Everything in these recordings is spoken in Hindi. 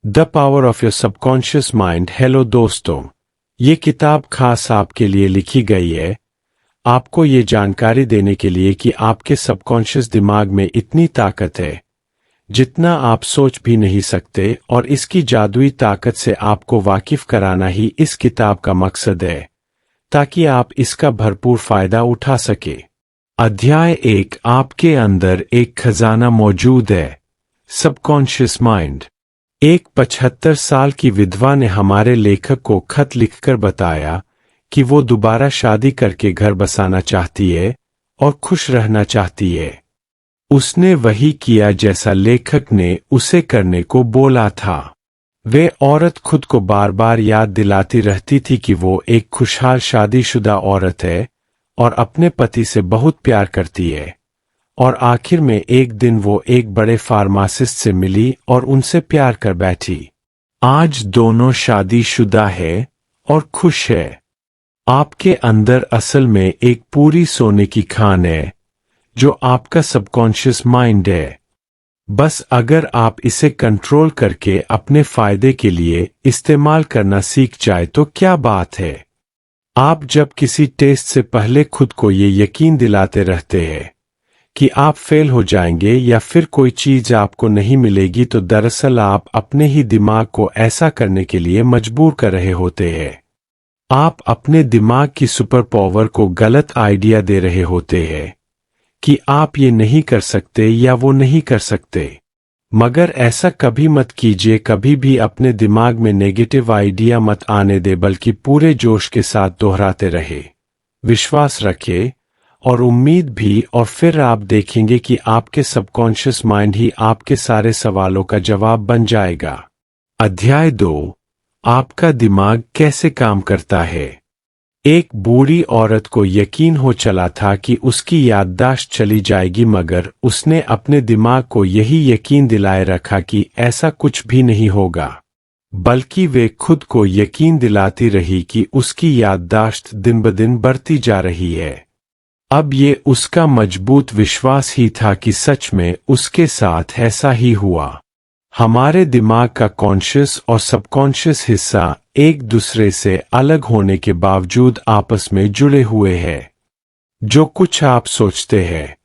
The power of your subconscious mind. Hello दोस्तों, ये किताब खास आपके लिए लिखी गई है, आपको ये जानकारी देने के लिए कि आपके सबकॉन्शियस दिमाग में इतनी ताकत है जितना आप सोच भी नहीं सकते, और इसकी जादुई ताकत से आपको वाकिफ कराना ही इस किताब का मकसद है, ताकि आप इसका भरपूर फायदा उठा सके। अध्याय 1, आपके अंदर एक खजाना मौजूद है, सबकॉन्शियस माइंड। एक 75 साल की विधवा ने हमारे लेखक को खत लिखकर बताया कि वो दोबारा शादी करके घर बसाना चाहती है और खुश रहना चाहती है। उसने वही किया जैसा लेखक ने उसे करने को बोला था। वे औरत खुद को बार बार याद दिलाती रहती थी कि वो एक खुशहाल शादीशुदा औरत है और अपने पति से बहुत प्यार करती है। और आखिर में एक दिन वो एक बड़े फार्मासिस्ट से मिली और उनसे प्यार कर बैठी। आज दोनों शादीशुदा है और खुश है। आपके अंदर असल में एक पूरी सोने की खान है जो आपका सबकॉन्शियस माइंड है। बस अगर आप इसे कंट्रोल करके अपने फायदे के लिए इस्तेमाल करना सीख जाए तो क्या बात है। आप जब किसी टेस्ट से पहले खुद को ये यकीन दिलाते रहते हैं कि आप फेल हो जाएंगे या फिर कोई चीज आपको नहीं मिलेगी, तो दरअसल आप अपने ही दिमाग को ऐसा करने के लिए मजबूर कर रहे होते हैं। आप अपने दिमाग की सुपर पावर को गलत आइडिया दे रहे होते हैं कि आप ये नहीं कर सकते या वो नहीं कर सकते। मगर ऐसा कभी मत कीजिए, कभी भी अपने दिमाग में नेगेटिव आइडिया मत आने दे, बल्कि पूरे जोश के साथ दोहराते रहे, विश्वास रखे और उम्मीद भी, और फिर आप देखेंगे कि आपके सबकॉन्शियस माइंड ही आपके सारे सवालों का जवाब बन जाएगा। अध्याय 2, आपका दिमाग कैसे काम करता है। एक बूढ़ी औरत को यकीन हो चला था कि उसकी याददाश्त चली जाएगी, मगर उसने अपने दिमाग को यही यकीन दिलाए रखा कि ऐसा कुछ भी नहीं होगा, बल्कि वे खुद को यकीन दिलाती रही कि उसकी याददाश्त दिन ब दिन बढ़ती जा रही है। अब ये उसका मजबूत विश्वास ही था कि सच में उसके साथ ऐसा ही हुआ। हमारे दिमाग का कॉन्शियस और सबकॉन्शियस हिस्सा एक दूसरे से अलग होने के बावजूद आपस में जुड़े हुए हैं। जो कुछ आप सोचते हैं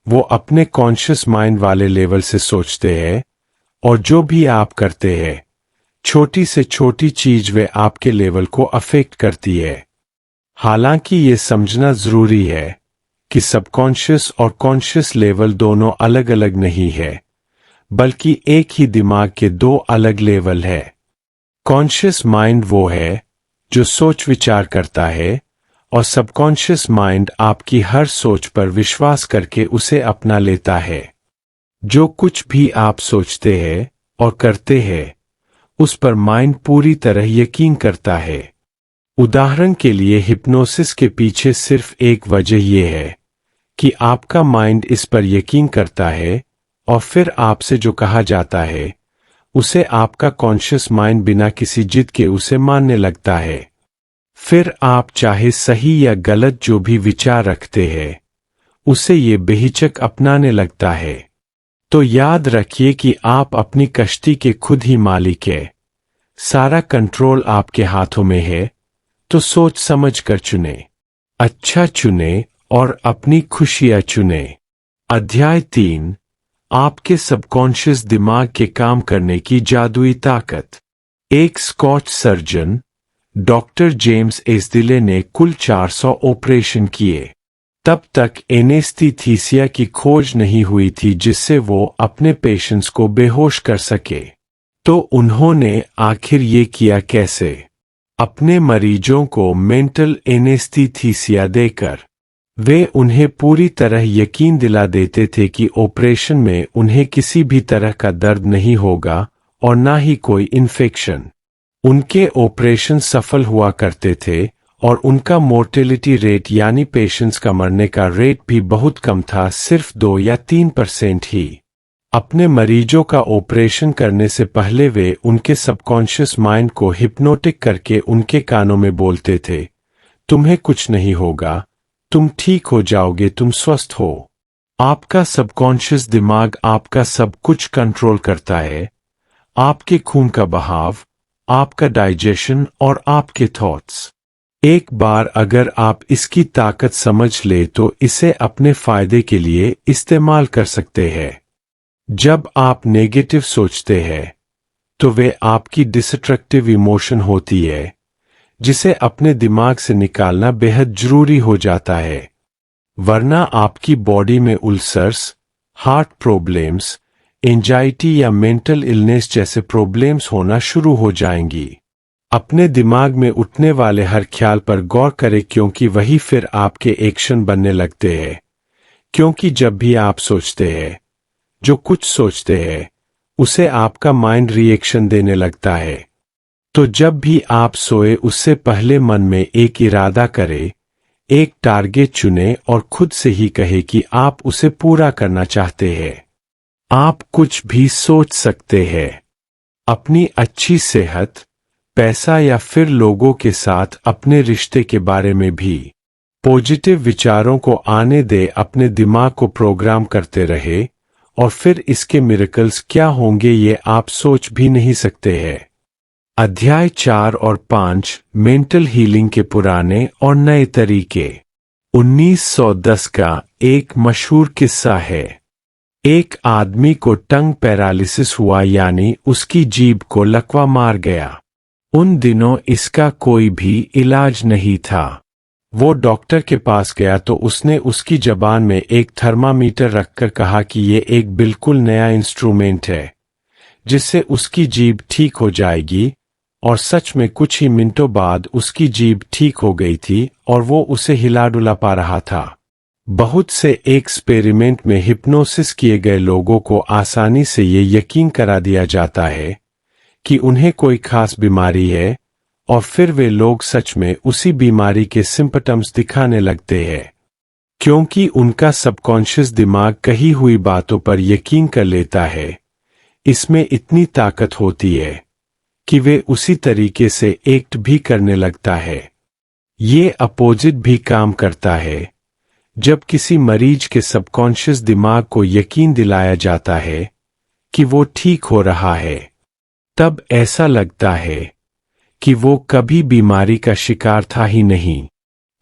वो अपने कॉन्शियस माइंड वाले लेवल से सोचते हैं, और जो भी आप करते हैं छोटी से छोटी चीज वे आपके लेवल को अफेक्ट करती है। हालांकि ये समझना जरूरी है कि सबकॉन्शियस और कॉन्शियस लेवल दोनों अलग अलग नहीं है, बल्कि एक ही दिमाग के दो अलग लेवल है। कॉन्शियस माइंड वो है जो सोच विचार करता है, और सबकॉन्शियस माइंड आपकी हर सोच पर विश्वास करके उसे अपना लेता है। जो कुछ भी आप सोचते हैं और करते हैं उस पर माइंड पूरी तरह यकीन करता है। उदाहरण के लिए हिप्नोसिस के पीछे सिर्फ एक वजह यह है कि आपका माइंड इस पर यकीन करता है, और फिर आपसे जो कहा जाता है उसे आपका कॉन्शियस माइंड बिना किसी जिद के उसे मानने लगता है। फिर आप चाहे सही या गलत जो भी विचार रखते हैं उसे ये बेहिचक अपनाने लगता है। तो याद रखिए कि आप अपनी कश्ती के खुद ही मालिक हैं। सारा कंट्रोल आपके हाथों में है, तो सोच समझ कर चुने, अच्छा चुने और अपनी खुशियां चुने। अध्याय 3, आपके सबकॉन्शियस दिमाग के काम करने की जादुई ताकत। एक स्कॉच सर्जन डॉक्टर जेम्स एस्दिले ने कुल 400 ऑपरेशन किए। तब तक एनेस्थीसिया की खोज नहीं हुई थी जिससे वो अपने पेशेंट्स को बेहोश कर सके। तो उन्होंने आखिर ये किया कैसे? अपने मरीजों को मेंटल एनेस्थीसिया देकर। वे उन्हें पूरी तरह यकीन दिला देते थे कि ऑपरेशन में उन्हें किसी भी तरह का दर्द नहीं होगा और ना ही कोई इन्फेक्शन। उनके ऑपरेशन सफल हुआ करते थे और उनका मोर्टेलिटी रेट यानी पेशेंट्स का मरने का रेट भी बहुत कम था, सिर्फ 2 या 3% ही। अपने मरीजों का ऑपरेशन करने से पहले वे उनके सबकॉन्शियस माइंड को हिप्नोटिक करके उनके कानों में बोलते थे, तुम्हें कुछ नहीं होगा, तुम ठीक हो जाओगे, तुम स्वस्थ हो। आपका सबकॉन्शियस दिमाग आपका सब कुछ कंट्रोल करता है। आपके खून का बहाव, आपका डाइजेशन और आपके थॉट्स। एक बार अगर आप इसकी ताकत समझ ले तो इसे अपने फायदे के लिए इस्तेमाल कर सकते हैं। जब आप नेगेटिव सोचते हैं तो वे आपकी डिस्ट्रक्टिव इमोशन होती है जिसे अपने दिमाग से निकालना बेहद जरूरी हो जाता है, वरना आपकी बॉडी में उल्सर्स, हार्ट प्रॉब्लम्स, एंजाइटी या मेंटल इलनेस जैसे प्रॉब्लम्स होना शुरू हो जाएंगी। अपने दिमाग में उठने वाले हर ख्याल पर गौर करें क्योंकि वही फिर आपके एक्शन बनने लगते हैं। क्योंकि जब भी आप सोचते हैं, जो कुछ सोचते हैं, उसे आपका माइंड रिएक्शन देने लगता है। तो जब भी आप सोए उससे पहले मन में एक इरादा करें, एक टारगेट चुने और खुद से ही कहे कि आप उसे पूरा करना चाहते हैं। आप कुछ भी सोच सकते हैं, अपनी अच्छी सेहत, पैसा या फिर लोगों के साथ अपने रिश्ते के बारे में भी। पॉजिटिव विचारों को आने दे, अपने दिमाग को प्रोग्राम करते रहे और फिर इसके मिरेकल्स क्या होंगे ये आप सोच भी नहीं सकते हैं। अध्याय 4 और 5 मेंटल हीलिंग के पुराने और नए तरीके। 1910 का एक मशहूर किस्सा है। एक आदमी को टंग पैरालिसिस हुआ, यानी उसकी जीभ को लकवा मार गया। उन दिनों इसका कोई भी इलाज नहीं था। वो डॉक्टर के पास गया तो उसने उसकी जबान में एक थर्मामीटर रखकर कहा कि ये एक बिल्कुल नया इंस्ट्रूमेंट है जिससे उसकी जीभ ठीक हो जाएगी, और सच में कुछ ही मिनटों बाद उसकी जीभ ठीक हो गई थी और वो उसे हिला डुला पा रहा था। बहुत से एक्सपेरिमेंट में हिप्नोसिस किए गए लोगों को आसानी से ये यकीन करा दिया जाता है कि उन्हें कोई खास बीमारी है, और फिर वे लोग सच में उसी बीमारी के सिम्पटम्स दिखाने लगते हैं। क्योंकि उनका सबकॉन्शियस दिमाग कही हुई बातों पर यकीन कर लेता है, इसमें इतनी ताकत होती है कि वे उसी तरीके से एक्ट भी करने लगता है। ये अपोजिट भी काम करता है। जब किसी मरीज के सबकॉन्शियस दिमाग को यकीन दिलाया जाता है कि वो ठीक हो रहा है, तब ऐसा लगता है कि वो कभी बीमारी का शिकार था ही नहीं।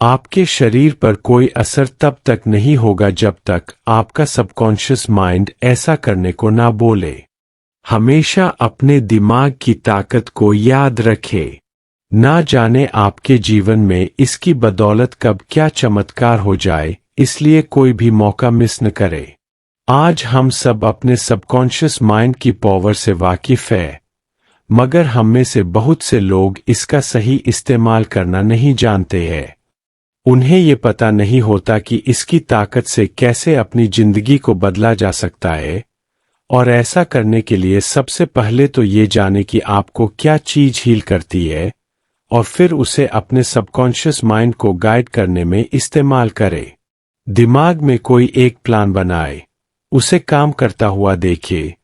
आपके शरीर पर कोई असर तब तक नहीं होगा जब तक आपका सबकॉन्शियस माइंड ऐसा करने को ना बोले। हमेशा अपने दिमाग की ताकत को याद रखें। ना जाने आपके जीवन में इसकी बदौलत कब क्या चमत्कार हो जाए, इसलिए कोई भी मौका मिस न करे। आज हम सब अपने सबकॉन्शियस माइंड की पावर से वाकिफ है, मगर हम में से बहुत से लोग इसका सही इस्तेमाल करना नहीं जानते हैं। उन्हें ये पता नहीं होता कि इसकी ताकत से कैसे अपनी जिंदगी को बदला जा सकता है, और ऐसा करने के लिए सबसे पहले तो ये जाने कि आपको क्या चीज हील करती है, और फिर उसे अपने सबकॉन्शियस माइंड को गाइड करने में इस्तेमाल करें। दिमाग में कोई एक प्लान बनाए, उसे काम करता हुआ देखे,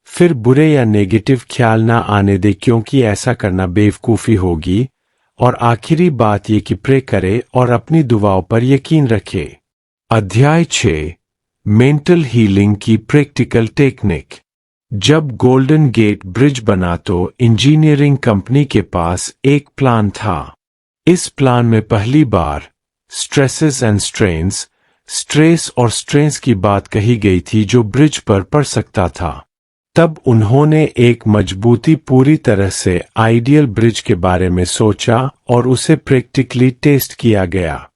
फिर बुरे या नेगेटिव ख्याल ना आने दे, क्योंकि ऐसा करना बेवकूफ़ी होगी। और आखिरी बात ये कि प्रे करे और अपनी दुआओं पर यकीन रखे। अध्याय 6 मेंटल हीलिंग की प्रैक्टिकल टेक्निक। जब गोल्डन गेट ब्रिज बना तो इंजीनियरिंग कंपनी के पास एक प्लान था। इस प्लान में पहली बार स्ट्रेसेस एंड स्ट्रेन्स, स्ट्रेस और स्ट्रेन्स की बात कही गई थी जो ब्रिज पर पड़ सकता था। तब उन्होंने एक मजबूती पूरी तरह से आइडियल ब्रिज के बारे में सोचा और उसे प्रैक्टिकली टेस्ट किया गया।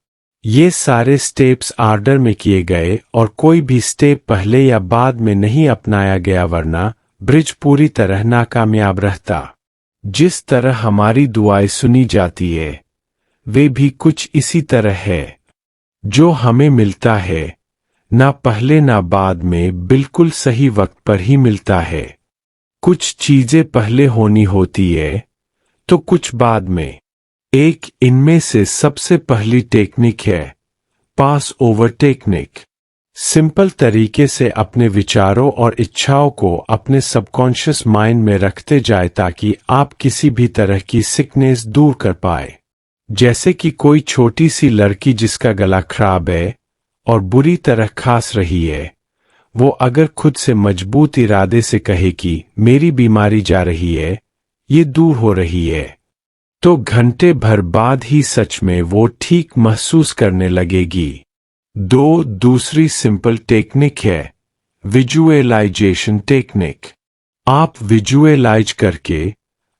ये सारे स्टेप्स आर्डर में किए गए और कोई भी स्टेप पहले या बाद में नहीं अपनाया गया, वरना ब्रिज पूरी तरह नाकामयाब रहता। जिस तरह हमारी दुआएं सुनी जाती है, वे भी कुछ इसी तरह है। जो हमें मिलता है, ना पहले ना बाद में, बिल्कुल सही वक्त पर ही मिलता है। कुछ चीजें पहले होनी होती है तो कुछ बाद में। एक इनमें से सबसे पहली टेक्निक है पास ओवर टेक्निक। सिंपल तरीके से अपने विचारों और इच्छाओं को अपने सबकॉन्शियस माइंड में रखते जाए ताकि आप किसी भी तरह की सिकनेस दूर कर पाए। जैसे कि कोई छोटी सी लड़की जिसका गला खराब है और बुरी तरह खांस रही है, वो अगर खुद से मजबूत इरादे से कहे कि मेरी बीमारी जा रही है, ये दूर हो रही है, तो घंटे भर बाद ही सच में वो ठीक महसूस करने लगेगी। दूसरी सिंपल टेक्निक है विजुअलाइजेशन टेक्निक। आप विजुअलाइज करके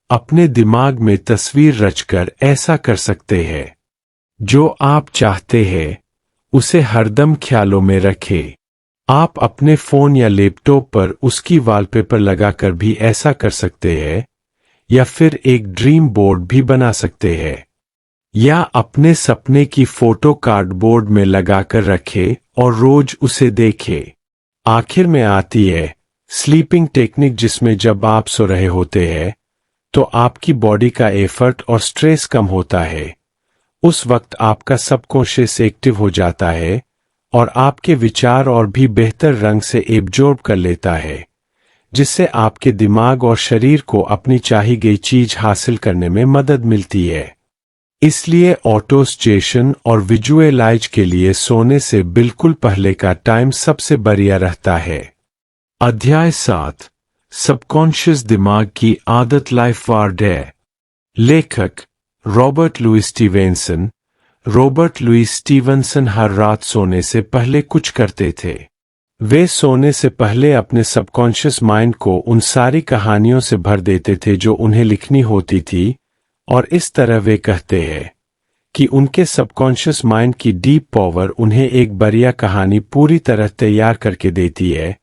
अपने दिमाग में तस्वीर रचकर ऐसा कर सकते हैं। जो आप चाहते हैं उसे हरदम ख्यालों में रखें। आप अपने फोन या लैपटॉप पर उसकी वॉलपेपर लगाकर भी ऐसा कर सकते हैं, या फिर एक ड्रीम बोर्ड भी बना सकते हैं, या अपने सपने की फोटो कार्डबोर्ड में लगाकर रखें और रोज उसे देखें। आखिर में आती है स्लीपिंग टेक्निक, जिसमें जब आप सो रहे होते हैं तो आपकी बॉडी का एफर्ट और स्ट्रेस कम होता है। उस वक्त आपका सबकॉन्शियस एक्टिव हो जाता है और आपके विचार और भी बेहतर रंग से एब्जॉर्ब कर लेता है, जिससे आपके दिमाग और शरीर को अपनी चाही गई चीज हासिल करने में मदद मिलती है। इसलिए ऑटोस्टेशन और विजुअलाइज के लिए सोने से बिल्कुल पहले का टाइम सबसे बढ़िया रहता है। अध्याय 7, सबकॉन्शियस दिमाग की आदत लाइफ वार्ड है। लेखक Robert Louis Stevenson. Robert Louis Stevenson हर रात सोने से पहले कुछ करते थे। वे सोने से पहले अपने सबकॉन्शियस माइंड को उन सारी कहानियों से भर देते थे जो उन्हें लिखनी होती थी, और इस तरह वे कहते हैं कि उनके सबकॉन्शियस माइंड की डीप पावर उन्हें एक बढ़िया कहानी पूरी तरह तैयार करके देती है,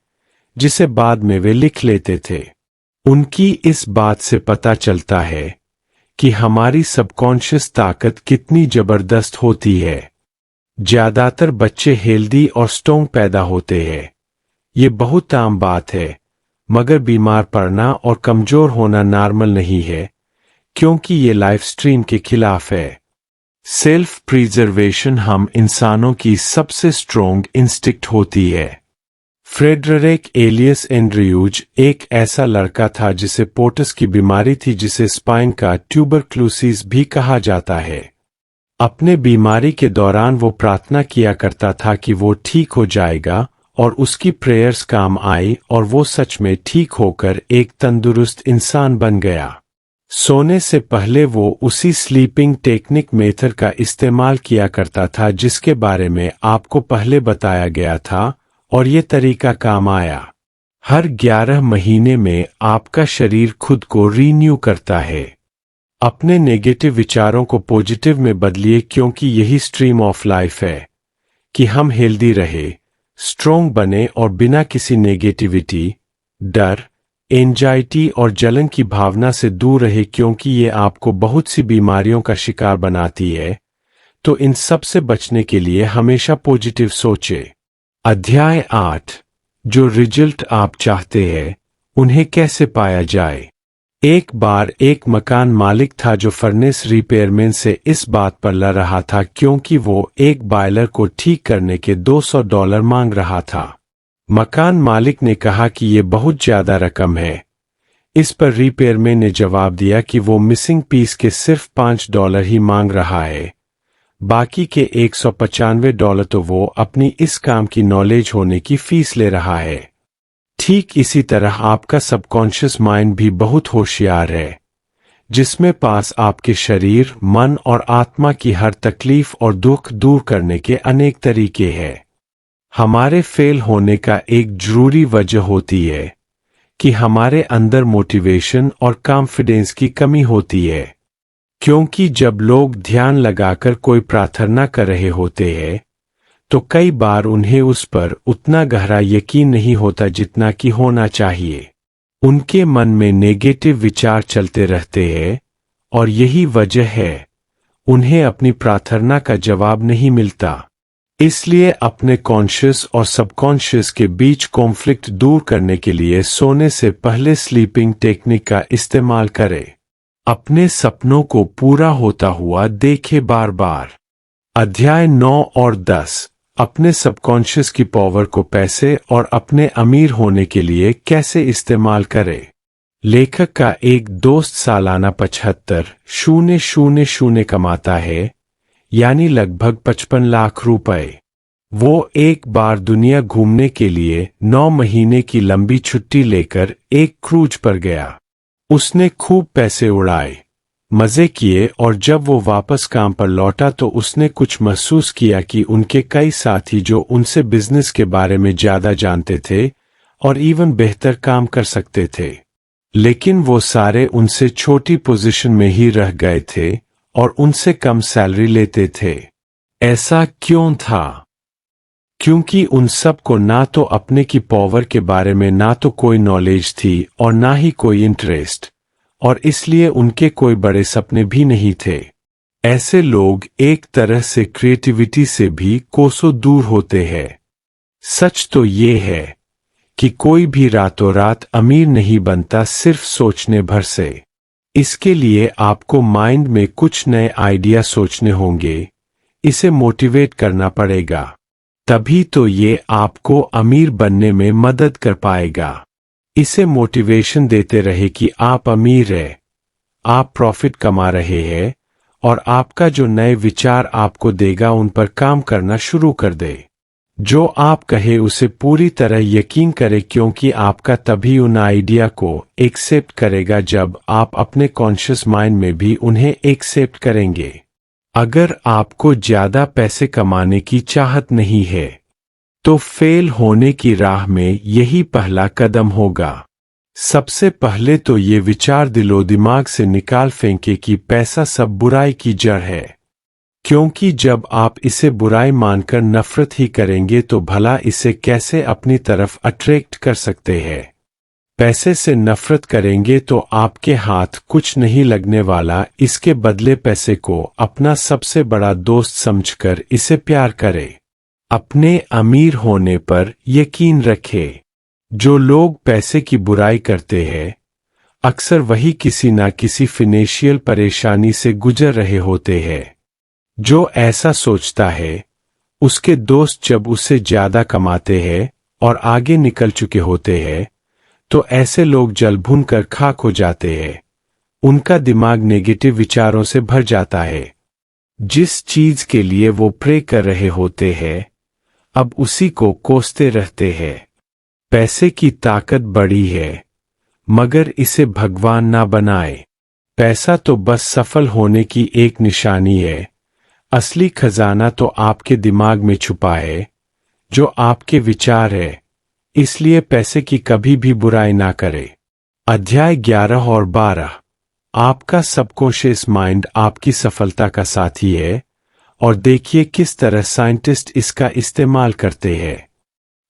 जिसे बाद में वे लिख लेते थे। उनकी इस बात से पता चलता है कि हमारी सबकॉन्शियस ताकत कितनी जबरदस्त होती है। ज्यादातर बच्चे हेल्दी और स्ट्रॉन्ग पैदा होते हैं, ये बहुत आम बात है, मगर बीमार पड़ना और कमजोर होना नॉर्मल नहीं है, क्योंकि ये लाइफ स्ट्रीम के खिलाफ है। सेल्फ प्रिजर्वेशन हम इंसानों की सबसे स्ट्रॉन्ग इंस्टिक्ट होती है। फ्रेडरिक एलियस एंड्रयूज एक ऐसा लड़का था जिसे पोटस की बीमारी थी, जिसे स्पाइन का ट्यूबरक्लोसिस भी कहा जाता है। अपने बीमारी के दौरान वो प्रार्थना किया करता था कि वो ठीक हो जाएगा, और उसकी प्रेयर्स काम आई और वो सच में ठीक होकर एक तंदुरुस्त इंसान बन गया। सोने से पहले वो उसी स्लीपिंग टेक्निक मेथड का इस्तेमाल किया करता था जिसके बारे में आपको पहले बताया गया था, और ये तरीका काम आया। हर 11 महीने में आपका शरीर खुद को रीन्यू करता है। अपने नेगेटिव विचारों को पॉजिटिव में बदलिए, क्योंकि यही स्ट्रीम ऑफ लाइफ है कि हम हेल्दी रहे, स्ट्रॉन्ग बने और बिना किसी नेगेटिविटी, डर, एंजाइटी और जलन की भावना से दूर रहे, क्योंकि ये आपको बहुत सी बीमारियों का शिकार बनाती है। तो इन सब से बचने के लिए हमेशा पॉजिटिव सोचे। अध्याय 8, जो रिजल्ट आप चाहते हैं उन्हें कैसे पाया जाए। एक बार एक मकान मालिक था जो फर्नेस रिपेयरमैन से इस बात पर लड़ रहा था, क्योंकि वो एक बॉयलर को ठीक करने के $200 मांग रहा था। मकान मालिक ने कहा कि ये बहुत ज्यादा रकम है। इस पर रिपेयरमैन ने जवाब दिया कि वो मिसिंग पीस के सिर्फ $5 ही मांग रहा है, बाकी के $195 तो वो अपनी इस काम की नॉलेज होने की फीस ले रहा है। ठीक इसी तरह आपका सबकॉन्शियस माइंड भी बहुत होशियार है, जिसमें पास आपके शरीर, मन और आत्मा की हर तकलीफ और दुख दूर करने के अनेक तरीके हैं। हमारे फेल होने का एक जरूरी वजह होती है कि हमारे अंदर मोटिवेशन और कॉन्फिडेंस की कमी होती है, क्योंकि जब लोग ध्यान लगाकर कोई प्रार्थना कर रहे होते हैं तो कई बार उन्हें उस पर उतना गहरा यकीन नहीं होता जितना कि होना चाहिए। उनके मन में नेगेटिव विचार चलते रहते हैं, और यही वजह है उन्हें अपनी प्रार्थना का जवाब नहीं मिलता। इसलिए अपने कॉन्शियस और सबकॉन्शियस के बीच कॉन्फ्लिक्ट दूर करने के लिए सोने से पहले स्लीपिंग टेक्निक का इस्तेमाल करें। अपने सपनों को पूरा होता हुआ देखे बार बार। अध्याय 9 और 10, अपने सबकॉन्शियस की पावर को पैसे और अपने अमीर होने के लिए कैसे इस्तेमाल करें। लेखक का एक दोस्त सालाना 75,000 कमाता है, यानी लगभग 55 लाख रुपए। वो एक बार दुनिया घूमने के लिए 9 महीने की लंबी छुट्टी लेकर एक क्रूज पर गया। उसने खूब पैसे उड़ाए, मजे किए और जब वो वापस काम पर लौटा तो उसने कुछ महसूस किया कि उनके कई साथी जो उनसे बिजनेस के बारे में ज्यादा जानते थे और इवन बेहतर काम कर सकते थे, लेकिन वो सारे उनसे छोटी पोजीशन में ही रह गए थे और उनसे कम सैलरी लेते थे। ऐसा क्यों था? क्योंकि उन सब को ना तो अपने की पावर के बारे में ना तो कोई नॉलेज थी और ना ही कोई इंटरेस्ट, और इसलिए उनके कोई बड़े सपने भी नहीं थे। ऐसे लोग एक तरह से क्रिएटिविटी से भी कोसों दूर होते हैं। सच तो ये है कि कोई भी रातों रात अमीर नहीं बनता सिर्फ सोचने भर से। इसके लिए आपको माइंड में कुछ नए आइडिया सोचने होंगे, इसे मोटिवेट करना पड़ेगा, तभी तो ये आपको अमीर बनने में मदद कर पाएगा। इसे मोटिवेशन देते रहे कि आप अमीर हैं, आप प्रॉफिट कमा रहे हैं और आपका जो नए विचार आपको देगा उन पर काम करना शुरू कर दे। जो आप कहे उसे पूरी तरह यकीन करें, क्योंकि आपका तभी उन आइडिया को एक्सेप्ट करेगा जब आप अपने कॉन्शियस माइंड में भी उन्हें एक्सेप्ट करेंगे। अगर आपको ज्यादा पैसे कमाने की चाहत नहीं है तो फेल होने की राह में यही पहला कदम होगा। सबसे पहले तो ये विचार दिलो दिमाग से निकाल फेंके कि पैसा सब बुराई की जड़ है, क्योंकि जब आप इसे बुराई मानकर नफरत ही करेंगे तो भला इसे कैसे अपनी तरफ अट्रैक्ट कर सकते हैं। पैसे से नफरत करेंगे तो आपके हाथ कुछ नहीं लगने वाला। इसके बदले पैसे को अपना सबसे बड़ा दोस्त समझकर इसे प्यार करें। अपने अमीर होने पर यकीन रखें। जो लोग पैसे की बुराई करते हैं अक्सर वही किसी ना किसी फिनेंशियल परेशानी से गुजर रहे होते हैं। जो ऐसा सोचता है उसके दोस्त जब उससे ज्यादा कमाते हैं और आगे निकल चुके होते हैं तो ऐसे लोग जल भुन कर खाक हो जाते हैं। उनका दिमाग नेगेटिव विचारों से भर जाता है। जिस चीज के लिए वो प्रे कर रहे होते हैं अब उसी को कोसते रहते हैं। पैसे की ताकत बड़ी है मगर इसे भगवान ना बनाए। पैसा तो बस सफल होने की एक निशानी है। असली खजाना तो आपके दिमाग में छुपा है, जो आपके विचार है। इसलिए पैसे की कभी भी बुराई ना करें। अध्याय 11 और 12। आपका सबकॉन्शियस माइंड आपकी सफलता का साथी है और देखिए किस तरह साइंटिस्ट इसका इस्तेमाल करते हैं।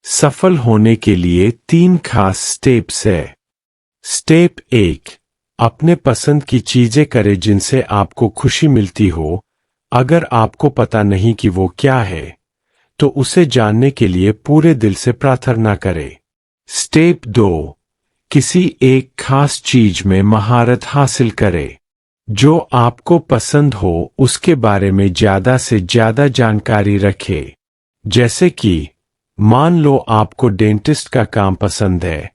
सफल होने के लिए 3 खास स्टेप्स है। स्टेप 1, अपने पसंद की चीजें करें जिनसे आपको खुशी मिलती हो। अगर आपको पता नहीं कि वो क्या है तो उसे जानने के लिए पूरे दिल से प्रार्थना करें। स्टेप 2, किसी एक खास चीज में महारत हासिल करें। जो आपको पसंद हो उसके बारे में ज्यादा से ज्यादा जानकारी रखें। जैसे कि मान लो आपको डेंटिस्ट का काम पसंद है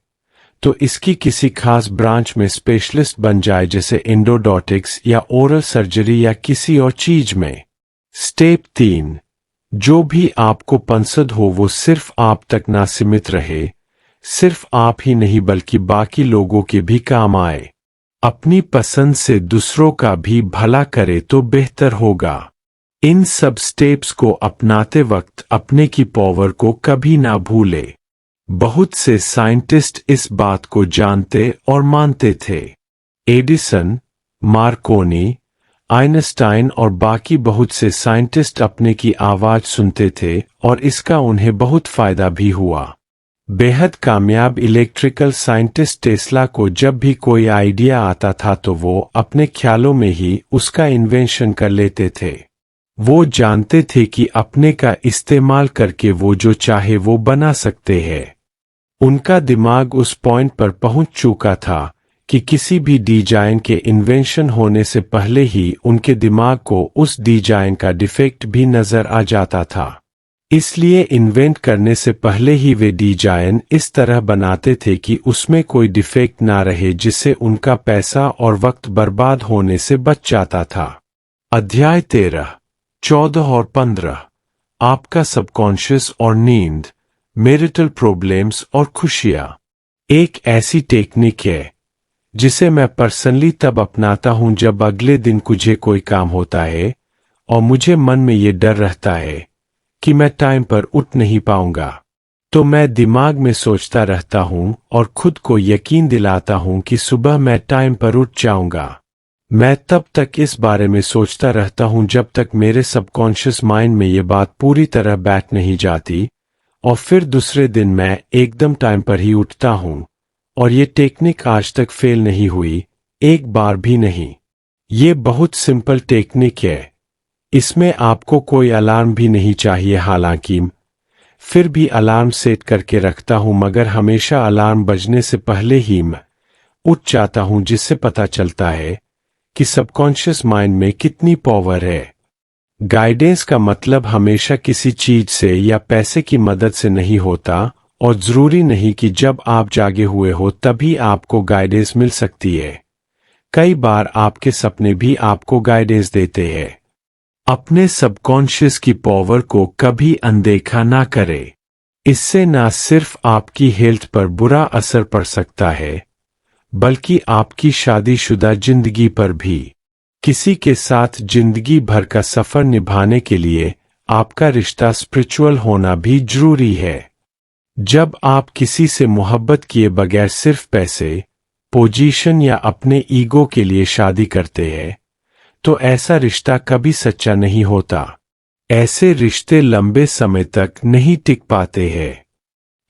तो इसकी किसी खास ब्रांच में स्पेशलिस्ट बन जाए, जैसे एंडोडोंटिक्स या ओरल सर्जरी या किसी और चीज में। स्टेप 3, जो भी आपको पसंद हो वो सिर्फ आप तक ना सीमित रहे। सिर्फ आप ही नहीं बल्कि बाकी लोगों के भी काम आए। अपनी पसंद से दूसरों का भी भला करे तो बेहतर होगा। इन सब स्टेप्स को अपनाते वक्त अपने की पावर को कभी ना भूले। बहुत से साइंटिस्ट इस बात को जानते और मानते थे। एडिसन, मार्कोनी, आइंस्टाइन और बाकी बहुत से साइंटिस्ट अपने की आवाज सुनते थे और इसका उन्हें बहुत फायदा भी हुआ। बेहद कामयाब इलेक्ट्रिकल साइंटिस्ट टेस्ला को जब भी कोई आइडिया आता था तो वो अपने ख्यालों में ही उसका इन्वेंशन कर लेते थे। वो जानते थे कि अपने का इस्तेमाल करके वो जो चाहे वो बना सकते हैं। उनका दिमाग उस पॉइंट पर पहुंच चुका था कि किसी भी डिजाइन के इन्वेंशन होने से पहले ही उनके दिमाग को उस डिजाइन का डिफेक्ट भी नजर आ जाता था। इसलिए इन्वेंट करने से पहले ही वे डिजाइन इस तरह बनाते थे कि उसमें कोई डिफेक्ट ना रहे, जिससे उनका पैसा और वक्त बर्बाद होने से बच जाता था। अध्याय 13, 14 और 15। आपका सबकॉन्शियस और नींद, मैरिटल प्रॉब्लम्स और खुशियां। एक ऐसी टेक्निक है जिसे मैं पर्सनली तब अपनाता हूं जब अगले दिन मुझे कोई काम होता है और मुझे मन में ये डर रहता है कि मैं टाइम पर उठ नहीं पाऊंगा। तो मैं दिमाग में सोचता रहता हूं और खुद को यकीन दिलाता हूं कि सुबह मैं टाइम पर उठ जाऊंगा। मैं तब तक इस बारे में सोचता रहता हूं जब तक मेरे सबकॉन्शियस माइंड में ये बात पूरी तरह बैठ नहीं जाती, और फिर दूसरे दिन मैं एकदम टाइम पर ही उठता हूं। और ये टेक्निक आज तक फेल नहीं हुई, एक बार भी नहीं। ये बहुत सिंपल टेक्निक है। इसमें आपको कोई अलार्म भी नहीं चाहिए, हालांकि फिर भी अलार्म सेट करके रखता हूं, मगर हमेशा अलार्म बजने से पहले ही मैं उठ जाता हूं, जिससे पता चलता है कि सबकॉन्शियस माइंड में कितनी पावर है। गाइडेंस का मतलब हमेशा किसी चीज से या पैसे की मदद से नहीं होता, और जरूरी नहीं कि जब आप जागे हुए हो तभी आपको गाइडेंस मिल सकती है। कई बार आपके सपने भी आपको गाइडेंस देते हैं। अपने सबकॉन्शियस की पावर को कभी अनदेखा ना करें। इससे ना सिर्फ आपकी हेल्थ पर बुरा असर पड़ सकता है, बल्कि आपकी शादीशुदा जिंदगी पर भी। किसी के साथ जिंदगी भर का सफर निभाने के लिए आपका रिश्ता स्पिरिचुअल होना भी जरूरी है। जब आप किसी से मोहब्बत किए बगैर सिर्फ पैसे, पोजीशन या अपने ईगो के लिए शादी करते हैं, तो ऐसा रिश्ता कभी सच्चा नहीं होता। ऐसे रिश्ते लंबे समय तक नहीं टिक पाते हैं।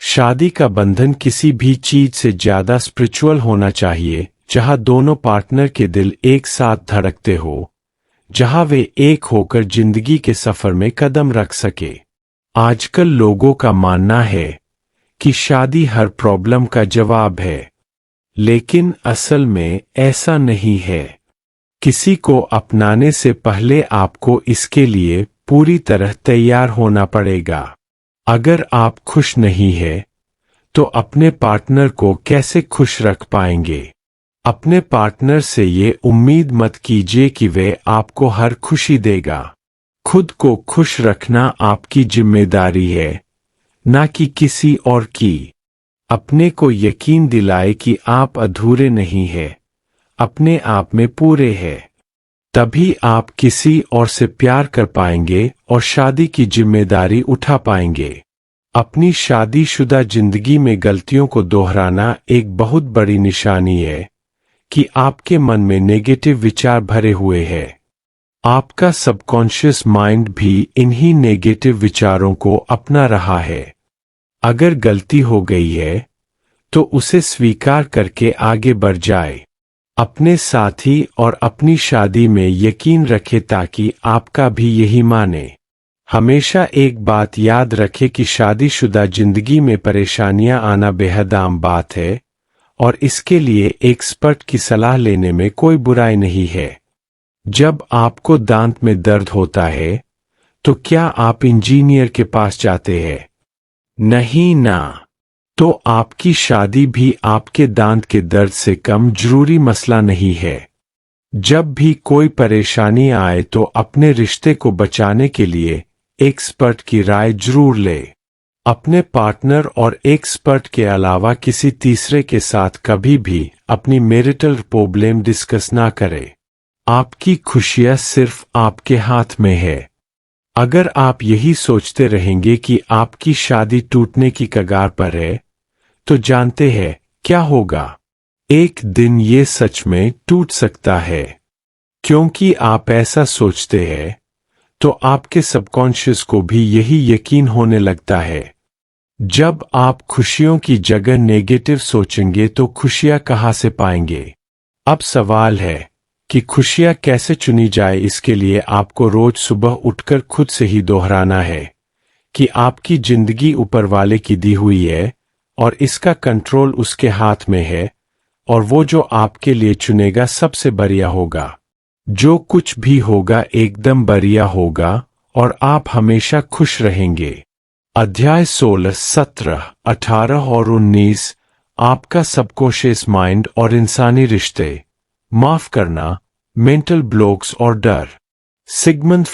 शादी का बंधन किसी भी चीज से ज्यादा स्पिरिचुअल होना चाहिए, जहां दोनों पार्टनर के दिल एक साथ धड़कते हो, जहां वे एक होकर जिंदगी के सफर में कदम रख सके। आजकल लोगों का मानना है कि शादी हर प्रॉब्लम का जवाब है, लेकिन असल में ऐसा नहीं है। किसी को अपनाने से पहले आपको इसके लिए पूरी तरह तैयार होना पड़ेगा। अगर आप खुश नहीं हैं, तो अपने पार्टनर को कैसे खुश रख पाएंगे? अपने पार्टनर से ये उम्मीद मत कीजिए कि वे आपको हर खुशी देगा। खुद को खुश रखना आपकी जिम्मेदारी है, ना कि किसी और की। अपने को यकीन दिलाए कि आप अधूरे नहीं हैं, अपने आप में पूरे हैं। तभी आप किसी और से प्यार कर पाएंगे और शादी की जिम्मेदारी उठा पाएंगे। अपनी शादीशुदा जिंदगी में गलतियों को दोहराना एक बहुत बड़ी निशानी है कि आपके मन में नेगेटिव विचार भरे हुए हैं। आपका सबकॉन्शियस माइंड भी इन्हीं नेगेटिव विचारों को अपना रहा है। अगर गलती हो गई है, तो उसे स्वीकार करके आगे बढ़ जाए। अपने साथी और अपनी शादी में यकीन रखें ताकि आपका भी यही माने। हमेशा एक बात याद रखें कि शादीशुदा जिंदगी में परेशानियां आना बेहद आम बात है, और इसके लिए एक्सपर्ट की सलाह लेने में कोई बुराई नहीं है। जब आपको दांत में दर्द होता है, तो क्या आप इंजीनियर के पास जाते हैं? नहीं ना। तो आपकी शादी भी आपके दांत के दर्द से कम जरूरी मसला नहीं है। जब भी कोई परेशानी आए तो अपने रिश्ते को बचाने के लिए एक्सपर्ट की राय जरूर ले। अपने पार्टनर और एक्सपर्ट के अलावा किसी तीसरे के साथ कभी भी अपनी मैरिटल प्रॉब्लम डिस्कस ना करें। आपकी खुशियां सिर्फ आपके हाथ में है। अगर आप यही सोचते रहेंगे कि आपकी शादी टूटने की कगार पर है, तो जानते हैं क्या होगा? एक दिन ये सच में टूट सकता है। क्योंकि आप ऐसा सोचते हैं, तो आपके सबकॉन्शियस को भी यही यकीन होने लगता है। जब आप खुशियों की जगह नेगेटिव सोचेंगे तो खुशियां कहां से पाएंगे? अब सवाल है कि खुशियां कैसे चुनी जाए। इसके लिए आपको रोज सुबह उठकर खुद से ही दोहराना है कि आपकी जिंदगी ऊपर वाले की दी हुई है और इसका कंट्रोल उसके हाथ में है, और वो जो आपके लिए चुनेगा सबसे बढ़िया होगा। जो कुछ भी होगा एकदम बढ़िया होगा और आप हमेशा खुश रहेंगे। अध्याय 16, 17, 18 और 19 आपका सबकॉन्शियस माइंड और इंसानी रिश्ते, माफ करना, मेंटल ब्लॉक्स और डर। सिगमंड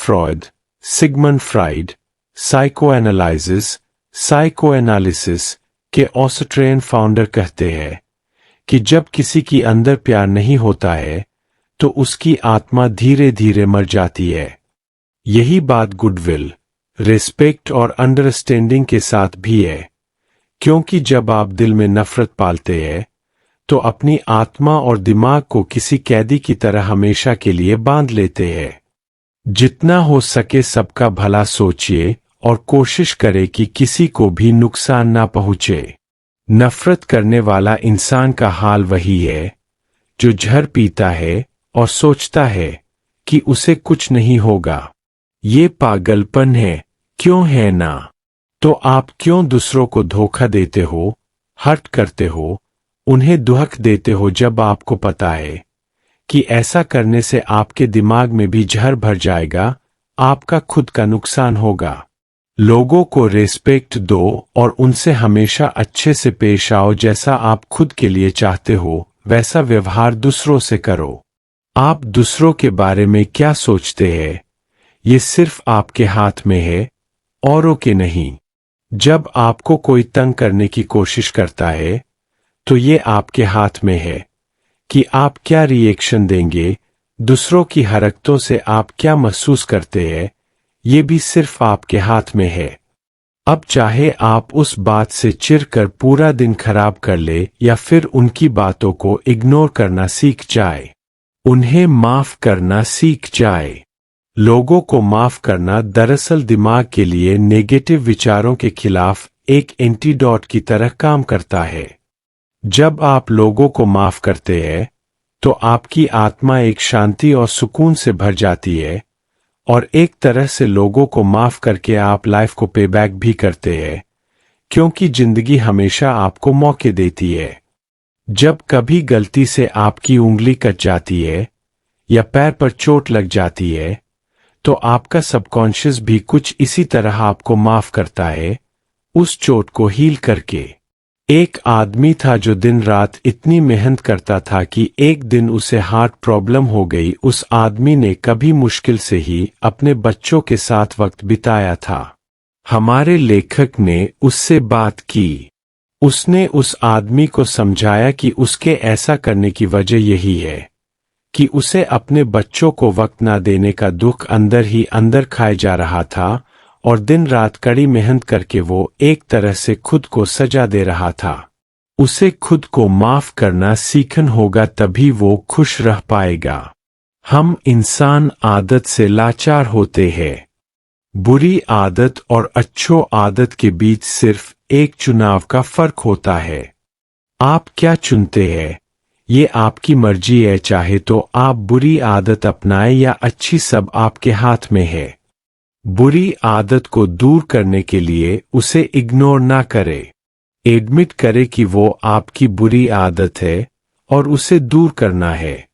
फ्रॉइड साइकोएनालिसिस के ऑस्ट्रियन फाउंडर कहते हैं कि जब किसी की अंदर प्यार नहीं होता है तो उसकी आत्मा धीरे धीरे मर जाती है। यही बात गुडविल, रिस्पेक्ट और अंडरस्टैंडिंग के साथ भी है, क्योंकि जब आप दिल में नफरत पालते हैं तो अपनी आत्मा और दिमाग को किसी कैदी की तरह हमेशा के लिए बांध लेते हैं। जितना हो सके सबका भला सोचिए और कोशिश करें कि किसी को भी नुकसान ना पहुंचे। नफरत करने वाला इंसान का हाल वही है जो जहर पीता है और सोचता है कि उसे कुछ नहीं होगा। ये पागलपन है, क्यों है ना? तो आप क्यों दूसरों को धोखा देते हो, हर्ट करते हो, उन्हें दुख देते हो जब आपको पता है कि ऐसा करने से आपके दिमाग में भी जहर भर जाएगा, आपका खुद का नुकसान होगा। लोगों को रिस्पेक्ट दो और उनसे हमेशा अच्छे से पेश आओ। जैसा आप खुद के लिए चाहते हो वैसा व्यवहार दूसरों से करो। आप दूसरों के बारे में क्या सोचते हैं ये सिर्फ आपके हाथ में है, औरों के नहीं। जब आपको कोई तंग करने की कोशिश करता है तो ये आपके हाथ में है कि आप क्या रिएक्शन देंगे। दूसरों की हरकतों से आप क्या महसूस करते हैं ये भी सिर्फ आपके हाथ में है। अब चाहे आप उस बात से चिढ़कर पूरा दिन खराब कर ले या फिर उनकी बातों को इग्नोर करना सीख जाए, उन्हें माफ करना सीख जाए। लोगों को माफ करना दरअसल दिमाग के लिए नेगेटिव विचारों के खिलाफ एक एंटीडोट की तरह काम करता है। जब आप लोगों को माफ करते हैं तो आपकी आत्मा एक शांति और सुकून से भर जाती है और एक तरह से लोगों को माफ करके आप लाइफ को पेबैक भी करते हैं, क्योंकि जिंदगी हमेशा आपको मौके देती है। जब कभी गलती से आपकी उंगली कट जाती है या पैर पर चोट लग जाती है तो आपका सबकॉन्शियस भी कुछ इसी तरह आपको माफ करता है, उस चोट को हील करके। एक आदमी था जो दिन रात इतनी मेहनत करता था कि एक दिन उसे हार्ट प्रॉब्लम हो गई। उस आदमी ने कभी मुश्किल से ही अपने बच्चों के साथ वक्त बिताया था। हमारे लेखक ने उससे बात की। उसने उस आदमी को समझाया कि उसके ऐसा करने की वजह यही है कि उसे अपने बच्चों को वक्त ना देने का दुख अंदर ही अंदर खाए जा रहा था और दिन रात कड़ी मेहनत करके वो एक तरह से खुद को सजा दे रहा था। उसे खुद को माफ करना सीखना होगा, तभी वो खुश रह पाएगा। हम इंसान आदत से लाचार होते हैं। बुरी आदत और अच्छो आदत के बीच सिर्फ एक चुनाव का फर्क होता है। आप क्या चुनते हैं ये आपकी मर्जी है। चाहे तो आप बुरी आदत अपनाएं या अच्छी, सब आपके हाथ में है। बुरी आदत को दूर करने के लिए उसे इग्नोर ना करें। एडमिट करे कि वो आपकी बुरी आदत है और उसे दूर करना है।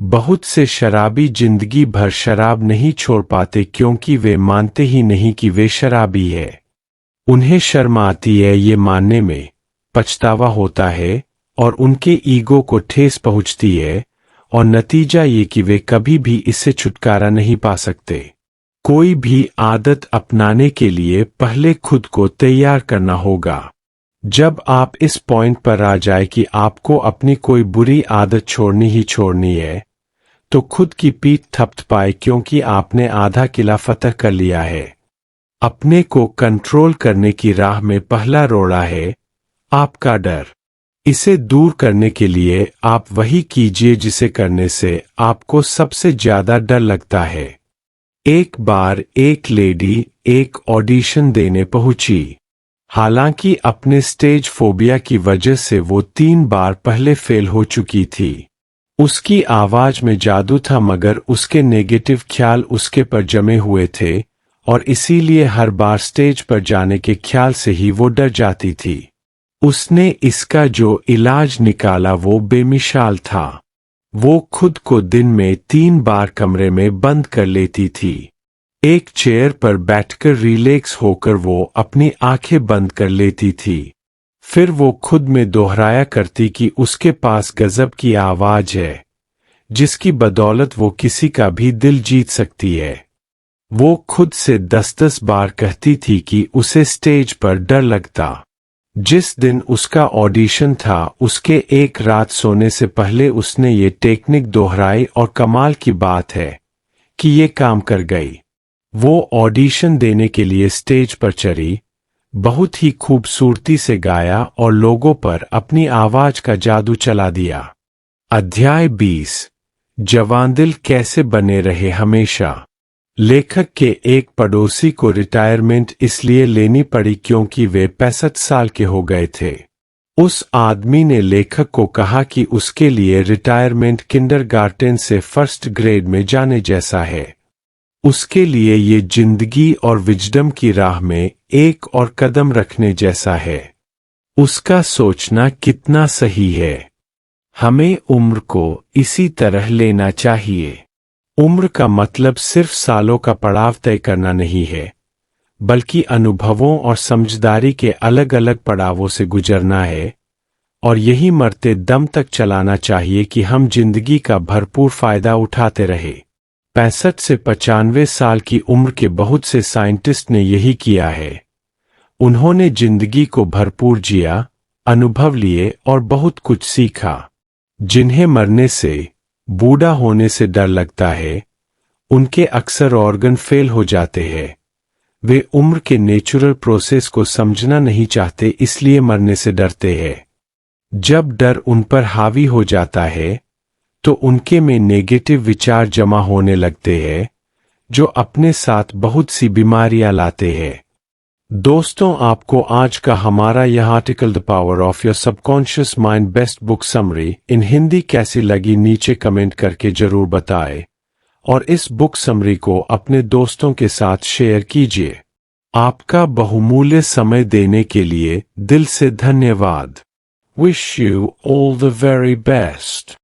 बहुत से शराबी जिंदगी भर शराब नहीं छोड़ पाते क्योंकि वे मानते ही नहीं कि वे शराबी है। उन्हें शर्म आती है ये मानने में, पछतावा होता है और उनके ईगो को ठेस पहुंचती है और नतीजा ये कि वे कभी भी इससे छुटकारा नहीं पा सकते। कोई भी आदत अपनाने के लिए पहले खुद को तैयार करना होगा। जब आप इस पॉइंट पर आ जाए कि आपको अपनी कोई बुरी आदत छोड़नी ही छोड़नी है तो खुद की पीठ थपथ पाए, क्योंकि आपने आधा किला फतह कर लिया है। अपने को कंट्रोल करने की राह में पहला रोड़ा है आपका डर। इसे दूर करने के लिए आप वही कीजिए जिसे करने से आपको सबसे ज्यादा डर लगता है। एक बार एक लेडी एक ऑडिशन देने पहुंची। हालांकि अपने स्टेज फोबिया की वजह से वो 3 बार पहले फेल हो चुकी थी। उसकी आवाज में जादू था, मगर उसके नेगेटिव ख्याल उसके पर जमे हुए थे और इसीलिए हर बार स्टेज पर जाने के ख्याल से ही वो डर जाती थी। उसने इसका जो इलाज निकाला वो बेमिसाल था। वो खुद को दिन में 3 बार कमरे में बंद कर लेती थी। एक चेयर पर बैठकर रिलैक्स होकर वो अपनी आंखें बंद कर लेती थी। फिर वो खुद में दोहराया करती कि उसके पास गजब की आवाज है जिसकी बदौलत वो किसी का भी दिल जीत सकती है। वो खुद से 10-10 बार कहती थी कि उसे स्टेज पर डर लगता। जिस दिन उसका ऑडिशन था उसके एक रात सोने से पहले उसने ये टेक्निक दोहराई और कमाल की बात है कि ये काम कर गई। वो ऑडिशन देने के लिए स्टेज पर चढ़ी, बहुत ही खूबसूरती से गाया और लोगों पर अपनी आवाज का जादू चला दिया। अध्याय 20 जवानदिल कैसे बने रहे हमेशा। लेखक के एक पड़ोसी को रिटायरमेंट इसलिए लेनी पड़ी क्योंकि वे 65 साल के हो गए थे। उस आदमी ने लेखक को कहा कि उसके लिए रिटायरमेंट किंडरगार्टन से फर्स्ट ग्रेड में जाने जैसा है। उसके लिए ये जिंदगी और विजडम की राह में एक और कदम रखने जैसा है। उसका सोचना कितना सही है। हमें उम्र को इसी तरह लेना चाहिए। उम्र का मतलब सिर्फ सालों का पड़ाव तय करना नहीं है, बल्कि अनुभवों और समझदारी के अलग अलग पड़ावों से गुजरना है, और यही मरते दम तक चलाना चाहिए कि हम जिंदगी का भरपूर फायदा उठाते रहे। 65 से 95 साल की उम्र के बहुत से साइंटिस्ट ने यही किया है। उन्होंने जिंदगी को भरपूर जिया, अनुभव लिए और बहुत कुछ सीखा। जिन्हें मरने से, बूढ़ा होने से डर लगता है, उनके अक्सर ऑर्गन फेल हो जाते हैं। वे उम्र के नेचुरल प्रोसेस को समझना नहीं चाहते, इसलिए मरने से डरते हैं। जब डर उन पर हावी हो जाता है तो उनके में नेगेटिव विचार जमा होने लगते हैं, जो अपने साथ बहुत सी बीमारियां लाते हैं। दोस्तों, आपको आज का हमारा यह article the power of your subconscious mind best book summary इन हिंदी कैसी लगी नीचे कमेंट करके जरूर बताएं, और इस बुक समरी को अपने दोस्तों के साथ शेयर कीजिए। आपका बहुमूल्य समय देने के लिए दिल से धन्यवाद। Wish you all the very best.